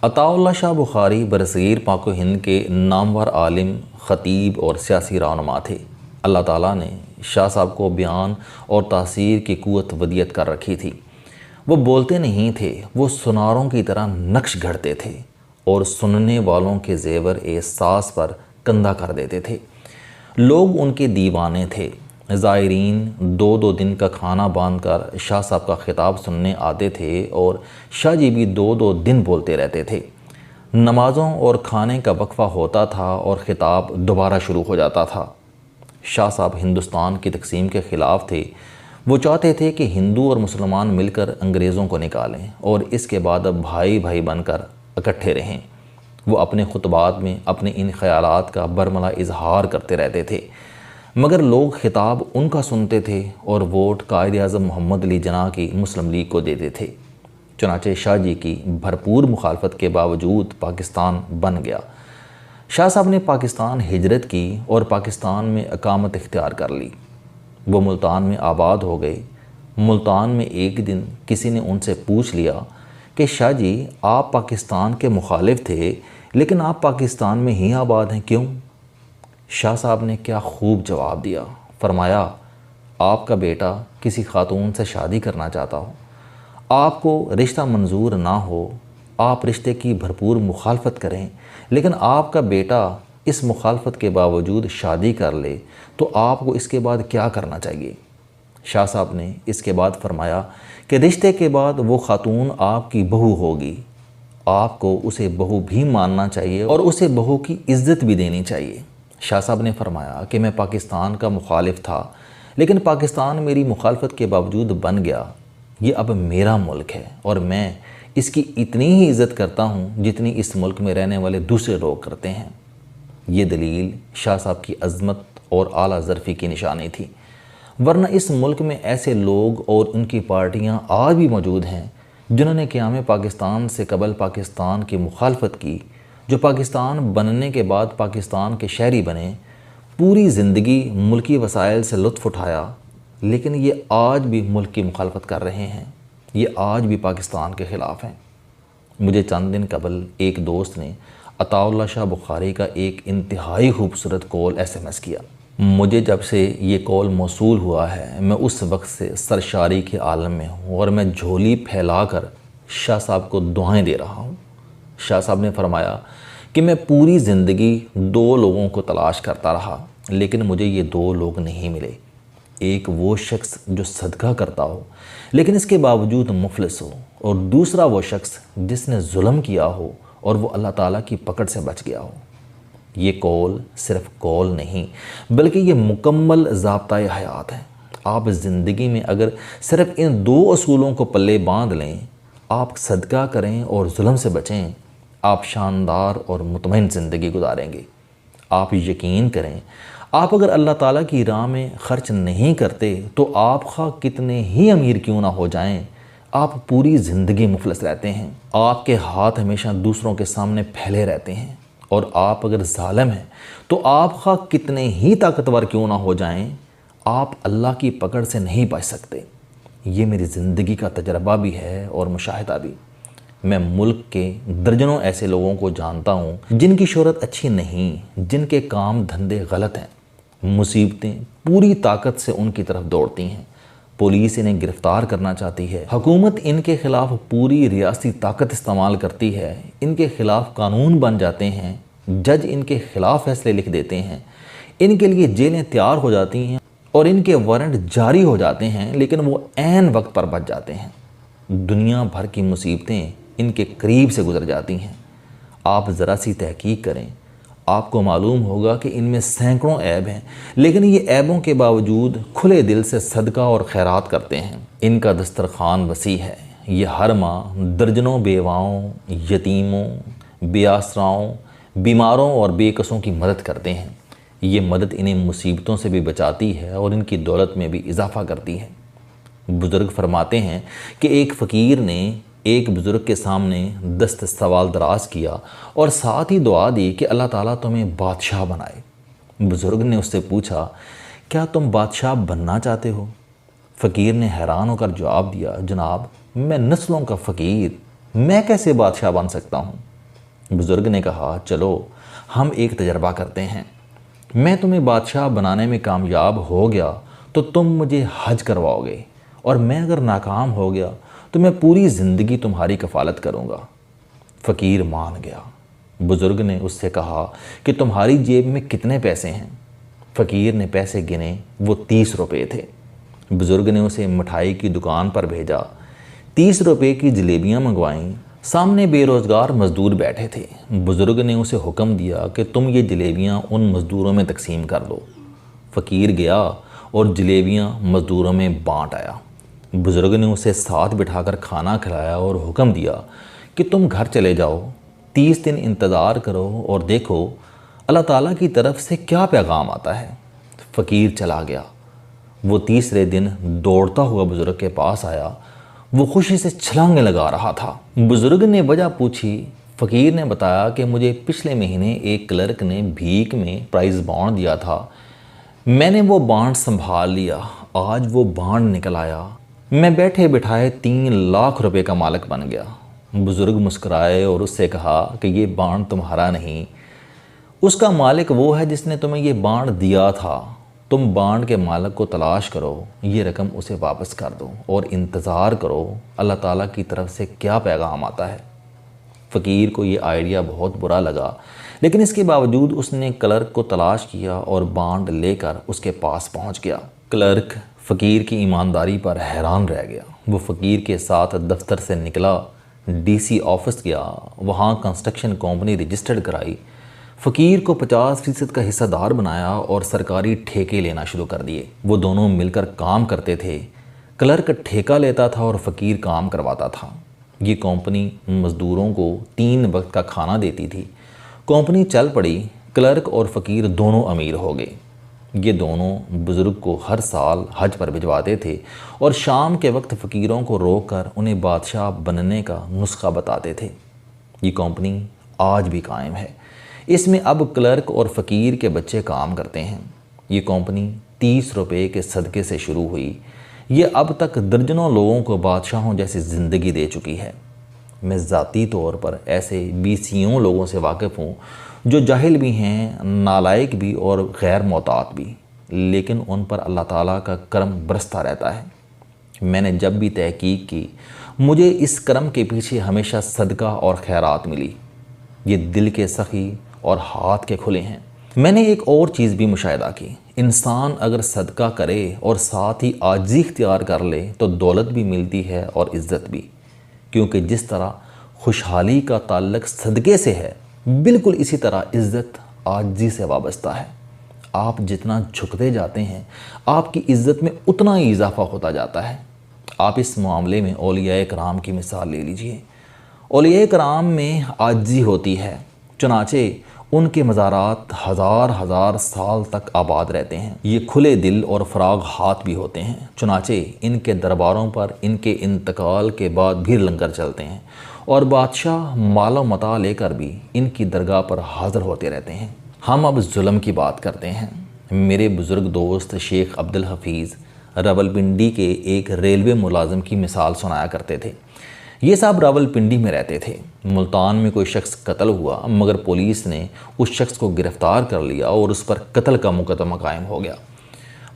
عطاء اللہ شاہ بخاری برصغیر پاک و ہند کے نامور عالم، خطیب اور سیاسی رہنما تھے۔ اللہ تعالیٰ نے شاہ صاحب کو بیان اور تاثیر کی قوت ودیت کر رکھی تھی۔ وہ بولتے نہیں تھے، وہ سناروں کی طرح نقش گھڑتے تھے اور سننے والوں کے زیور احساس پر کندھا کر دیتے تھے۔ لوگ ان کے دیوانے تھے۔ زائرین دو دو دن کا کھانا باندھ کر شاہ صاحب کا خطاب سننے آتے تھے اور شاہ جی بھی دو دو دن بولتے رہتے تھے۔ نمازوں اور کھانے کا وقفہ ہوتا تھا اور خطاب دوبارہ شروع ہو جاتا تھا۔ شاہ صاحب ہندوستان کی تقسیم کے خلاف تھے۔ وہ چاہتے تھے کہ ہندو اور مسلمان مل کر انگریزوں کو نکالیں اور اس کے بعد اب بھائی بھائی بن کر اکٹھے رہیں۔ وہ اپنے خطبات میں اپنے ان خیالات کا برملا اظہار کرتے رہتے تھے، مگر لوگ خطاب ان کا سنتے تھے اور ووٹ قائد اعظم محمد علی جناح کی مسلم لیگ کو دیتے تھے۔ چنانچہ شاہ جی کی بھرپور مخالفت کے باوجود پاکستان بن گیا۔ شاہ صاحب نے پاکستان ہجرت کی اور پاکستان میں اقامت اختیار کر لی۔ وہ ملتان میں آباد ہو گئے۔ ملتان میں ایک دن کسی نے ان سے پوچھ لیا کہ شاہ جی آپ پاکستان کے مخالف تھے لیکن آپ پاکستان میں ہی آباد ہیں، کیوں؟ شاہ صاحب نے کیا خوب جواب دیا، فرمایا آپ کا بیٹا کسی خاتون سے شادی کرنا چاہتا ہو، آپ کو رشتہ منظور نہ ہو، آپ رشتے کی بھرپور مخالفت کریں، لیکن آپ کا بیٹا اس مخالفت کے باوجود شادی کر لے تو آپ کو اس کے بعد کیا کرنا چاہیے؟ شاہ صاحب نے اس کے بعد فرمایا کہ رشتے کے بعد وہ خاتون آپ کی بہو ہوگی، آپ کو اسے بہو بھی ماننا چاہیے اور اسے بہو کی عزت بھی دینی چاہیے۔ شاہ صاحب نے فرمایا کہ میں پاکستان کا مخالف تھا لیکن پاکستان میری مخالفت کے باوجود بن گیا۔ یہ اب میرا ملک ہے اور میں اس کی اتنی ہی عزت کرتا ہوں جتنی اس ملک میں رہنے والے دوسرے لوگ کرتے ہیں۔ یہ دلیل شاہ صاحب کی عظمت اور اعلیٰ ظرفی کی نشانی تھی، ورنہ اس ملک میں ایسے لوگ اور ان کی پارٹیاں آج بھی موجود ہیں جنہوں نے قیام پاکستان سے قبل پاکستان کی مخالفت کی، جو پاکستان بننے کے بعد پاکستان کے شہری بنے، پوری زندگی ملکی وسائل سے لطف اٹھایا، لیکن یہ آج بھی ملک کی مخالفت کر رہے ہیں، یہ آج بھی پاکستان کے خلاف ہیں۔ مجھے چند دن قبل ایک دوست نے عطاء اللہ شاہ بخاری کا ایک انتہائی خوبصورت کال SMS کیا۔ مجھے جب سے یہ کال موصول ہوا ہے میں اس وقت سے سرشاری کے عالم میں ہوں اور میں جھولی پھیلا کر شاہ صاحب کو دعائیں دے رہا ہوں۔ شاہ صاحب نے فرمایا کہ میں پوری زندگی دو لوگوں کو تلاش کرتا رہا لیکن مجھے یہ دو لوگ نہیں ملے۔ ایک وہ شخص جو صدقہ کرتا ہو لیکن اس کے باوجود مفلس ہو، اور دوسرا وہ شخص جس نے ظلم کیا ہو اور وہ اللہ تعالیٰ کی پکڑ سے بچ گیا ہو۔ یہ کال صرف کال نہیں بلکہ یہ مکمل ضابطۂ حیات ہے۔ آپ زندگی میں اگر صرف ان دو اصولوں کو پلے باندھ لیں، آپ صدقہ کریں اور ظلم سے بچیں، آپ شاندار اور مطمئن زندگی گزاریں گے۔ آپ یقین کریں، آپ اگر اللہ تعالیٰ کی راہ میں خرچ نہیں کرتے تو آپ خواہ کتنے ہی امیر کیوں نہ ہو جائیں، آپ پوری زندگی مفلس رہتے ہیں۔ آپ کے ہاتھ ہمیشہ دوسروں کے سامنے پھیلے رہتے ہیں، اور آپ اگر ظالم ہیں تو آپ خواہ کتنے ہی طاقتور کیوں نہ ہو جائیں، آپ اللہ کی پکڑ سے نہیں بچ سکتے۔ یہ میری زندگی کا تجربہ بھی ہے اور مشاہدہ بھی۔ میں ملک کے درجنوں ایسے لوگوں کو جانتا ہوں جن کی شہرت اچھی نہیں، جن کے کام دھندے غلط ہیں، مصیبتیں پوری طاقت سے ان کی طرف دوڑتی ہیں، پولیس انہیں گرفتار کرنا چاہتی ہے، حکومت ان کے خلاف پوری ریاستی طاقت استعمال کرتی ہے، ان کے خلاف قانون بن جاتے ہیں، جج ان کے خلاف فیصلے لکھ دیتے ہیں، ان کے لیے جیلیں تیار ہو جاتی ہیں اور ان کے وارنٹ جاری ہو جاتے ہیں، لیکن وہ عین وقت پر بچ جاتے ہیں۔ دنیا بھر کی مصیبتیں ان کے قریب سے گزر جاتی ہیں۔ آپ ذرا سی تحقیق کریں، آپ کو معلوم ہوگا کہ ان میں سینکڑوں عیب ہیں، لیکن یہ عیبوں کے باوجود کھلے دل سے صدقہ اور خیرات کرتے ہیں۔ ان کا دسترخوان وسیع ہے، یہ ہر ماہ درجنوں بیواؤں، یتیموں، بے آسراؤں، بیماروں اور بے کسوں کی مدد کرتے ہیں۔ یہ مدد انہیں مصیبتوں سے بھی بچاتی ہے اور ان کی دولت میں بھی اضافہ کرتی ہے۔ بزرگ فرماتے ہیں کہ ایک فقیر نے ایک بزرگ کے سامنے دست سوال دراز کیا اور ساتھ ہی دعا دی کہ اللہ تعالیٰ تمہیں بادشاہ بنائے۔ بزرگ نے اس سے پوچھا، کیا تم بادشاہ بننا چاہتے ہو؟ فقیر نے حیران ہو کر جواب دیا، جناب میں نسلوں کا فقیر، میں کیسے بادشاہ بن سکتا ہوں؟ بزرگ نے کہا چلو ہم ایک تجربہ کرتے ہیں، میں تمہیں بادشاہ بنانے میں کامیاب ہو گیا تو تم مجھے حج کرواؤ گے، اور میں اگر ناکام ہو گیا تو میں پوری زندگی تمہاری کفالت کروں گا۔ فقیر مان گیا۔ بزرگ نے اس سے کہا کہ تمہاری جیب میں کتنے پیسے ہیں؟ فقیر نے پیسے گنے، وہ 30 روپے تھے۔ بزرگ نے اسے مٹھائی کی دکان پر بھیجا، 30 روپے کی جلیبیاں منگوائیں۔ سامنے بے روزگار مزدور بیٹھے تھے۔ بزرگ نے اسے حکم دیا کہ تم یہ جلیبیاں ان مزدوروں میں تقسیم کر دو۔ فقیر گیا اور جلیبیاں مزدوروں میں بانٹ آیا۔ بزرگ نے اسے ساتھ بٹھا کر کھانا کھلایا اور حکم دیا کہ تم گھر چلے جاؤ، 30 دن انتظار کرو اور دیکھو اللہ تعالیٰ کی طرف سے کیا پیغام آتا ہے۔ فقیر چلا گیا۔ وہ تیسرے دن دوڑتا ہوا بزرگ کے پاس آیا۔ وہ خوشی سے چھلانگیں لگا رہا تھا۔ بزرگ نے وجہ پوچھی۔ فقیر نے بتایا کہ مجھے پچھلے مہینے ایک کلرک نے بھیک میں پرائز بانڈ دیا تھا، میں نے وہ بانڈ سنبھال لیا، آج وہ بانڈ نکل آیا، میں بیٹھے بٹھائے 3 لاکھ روپے کا مالک بن گیا۔ بزرگ مسکرائے اور اس سے کہا کہ یہ بانڈ تمہارا نہیں، اس کا مالک وہ ہے جس نے تمہیں یہ بانڈ دیا تھا۔ تم بانڈ کے مالک کو تلاش کرو، یہ رقم اسے واپس کر دو اور انتظار کرو اللہ تعالیٰ کی طرف سے کیا پیغام آتا ہے۔ فقیر کو یہ آئیڈیا بہت برا لگا، لیکن اس کے باوجود اس نے کلرک کو تلاش کیا اور بانڈ لے کر اس کے پاس پہنچ گیا۔ کلرک فقیر کی ایمانداری پر حیران رہ گیا۔ وہ فقیر کے ساتھ دفتر سے نکلا، ڈی سی آفس گیا، وہاں کنسٹرکشن کمپنی رجسٹرڈ کرائی، فقیر کو 50% کا حصہ دار بنایا اور سرکاری ٹھیکے لینا شروع کر دیے۔ وہ دونوں مل کر کام کرتے تھے، کلرک ٹھیکہ لیتا تھا اور فقیر کام کرواتا تھا۔ یہ کمپنی مزدوروں کو 3 وقت کا کھانا دیتی تھی۔ کمپنی چل پڑی، کلرک اور فقیر دونوں امیر ہو گئے۔ یہ دونوں بزرگ کو ہر سال حج پر بھجواتے تھے اور شام کے وقت فقیروں کو روک کر انہیں بادشاہ بننے کا نسخہ بتاتے تھے۔ یہ کمپنی آج بھی قائم ہے۔ اس میں اب کلرک اور فقیر کے بچے کام کرتے ہیں۔ یہ کمپنی 30 روپے کے صدقے سے شروع ہوئی۔ یہ اب تک درجنوں لوگوں کو بادشاہوں جیسی زندگی دے چکی ہے۔ میں ذاتی طور پر ایسے 20 لوگوں سے واقف ہوں جو جاہل بھی ہیں، نالائق بھی اور غیر محتاط بھی، لیکن ان پر اللہ تعالیٰ کا کرم برستا رہتا ہے۔ میں نے جب بھی تحقیق کی، مجھے اس کرم کے پیچھے ہمیشہ صدقہ اور خیرات ملی۔ یہ دل کے سخی اور ہاتھ کے کھلے ہیں۔ میں نے ایک اور چیز بھی مشاہدہ کی، انسان اگر صدقہ کرے اور ساتھ ہی عاجزی اختیار کر لے تو دولت بھی ملتی ہے اور عزت بھی، کیونکہ جس طرح خوشحالی کا تعلق صدقے سے ہے، بالکل اسی طرح عزت عاجزی سے وابستہ ہے۔ آپ جتنا جھکتے جاتے ہیں، آپ کی عزت میں اتنا ہی اضافہ ہوتا جاتا ہے۔ آپ اس معاملے میں اولیاء کرام کی مثال لے لیجئے۔ اولیاء کرام میں عاجزی ہوتی ہے، چنانچہ ان کے مزارات ہزار سال تک آباد رہتے ہیں۔ یہ کھلے دل اور فراغ ہاتھ بھی ہوتے ہیں، چنانچہ ان کے درباروں پر ان کے انتقال کے بعد بھی لنگر چلتے ہیں اور بادشاہ مال و متاع لے کر بھی ان کی درگاہ پر حاضر ہوتے رہتے ہیں۔ ہم اب ظلم کی بات کرتے ہیں۔ میرے بزرگ دوست شیخ عبدالحفیظ راولپنڈی کے ایک ریلوے ملازم کی مثال سنایا کرتے تھے۔ یہ صاحب راولپنڈی میں رہتے تھے۔ ملتان میں کوئی شخص قتل ہوا، مگر پولیس نے اس شخص کو گرفتار کر لیا اور اس پر قتل کا مقدمہ قائم ہو گیا۔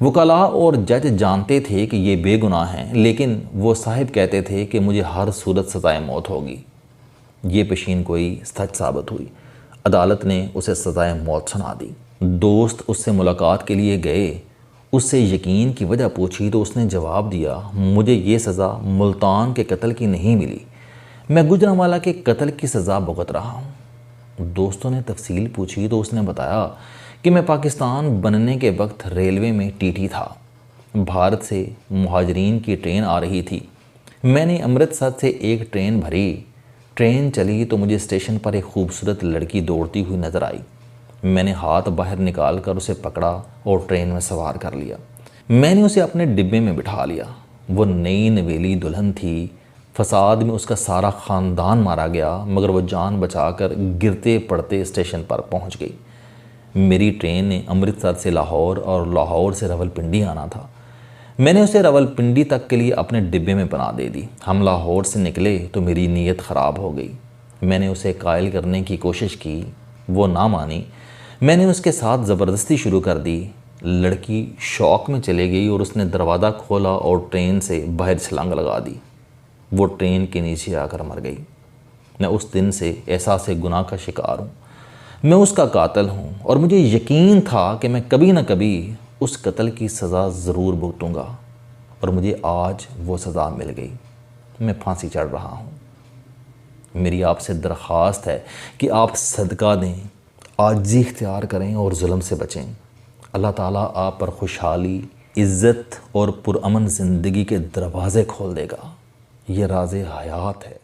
وکلاء اور جج جانتے تھے کہ یہ بے گناہ ہیں، لیکن وہ صاحب کہتے تھے کہ مجھے ہر صورت سزائے موت ہوگی۔ یہ پیشین گوئی سچ ثابت ہوئی، عدالت نے اسے سزائے موت سنا دی۔ دوست اس سے ملاقات کے لیے گئے، اس سے یقین کی وجہ پوچھی تو اس نے جواب دیا، مجھے یہ سزا ملتان کے قتل کی نہیں ملی، میں گجرانوالہ کے قتل کی سزا بھگت رہا ہوں۔ دوستوں نے تفصیل پوچھی تو اس نے بتایا کہ میں پاکستان بننے کے وقت ریلوے میں ٹی ٹی تھا، بھارت سے مہاجرین کی ٹرین آ رہی تھی، میں نے امرتسر سے ایک ٹرین بھری، ٹرین چلی تو مجھے اسٹیشن پر ایک خوبصورت لڑکی دوڑتی ہوئی نظر آئی، میں نے ہاتھ باہر نکال کر اسے پکڑا اور ٹرین میں سوار کر لیا، میں نے اسے اپنے ڈبے میں بٹھا لیا۔ وہ نئی نویلی دلہن تھی، فساد میں اس کا سارا خاندان مارا گیا، مگر وہ جان بچا کر گرتے پڑتے اسٹیشن پر پہنچ گئی۔ میری ٹرین نے امرتسر سے لاہور اور لاہور سے راولپنڈی آنا تھا، میں نے اسے راولپنڈی تک کے لیے اپنے ڈبے میں پناہ دے دی۔ ہم لاہور سے نکلے تو میری نیت خراب ہو گئی، میں نے اسے قائل کرنے کی کوشش کی، وہ نہ مانی۔ میں نے اس کے ساتھ زبردستی شروع کر دی۔ لڑکی شوق میں چلے گئی اور اس نے دروازہ کھولا اور ٹرین سے باہر چھلانگ لگا دی۔ وہ ٹرین کے نیچے آ کر مر گئی۔ میں اس دن سے احساس گناہ کا شکار ہوں۔ میں اس کا قاتل ہوں اور مجھے یقین تھا کہ میں کبھی نہ کبھی اس قتل کی سزا ضرور بھگتوں گا، اور مجھے آج وہ سزا مل گئی۔ میں پھانسی چڑھ رہا ہوں۔ میری آپ سے درخواست ہے کہ آپ صدقہ دیں، عاجزی اختیار کریں اور ظلم سے بچیں۔ اللہ تعالیٰ آپ پر خوشحالی، عزت اور پرامن زندگی کے دروازے کھول دے گا۔ یہ راز حیات ہے۔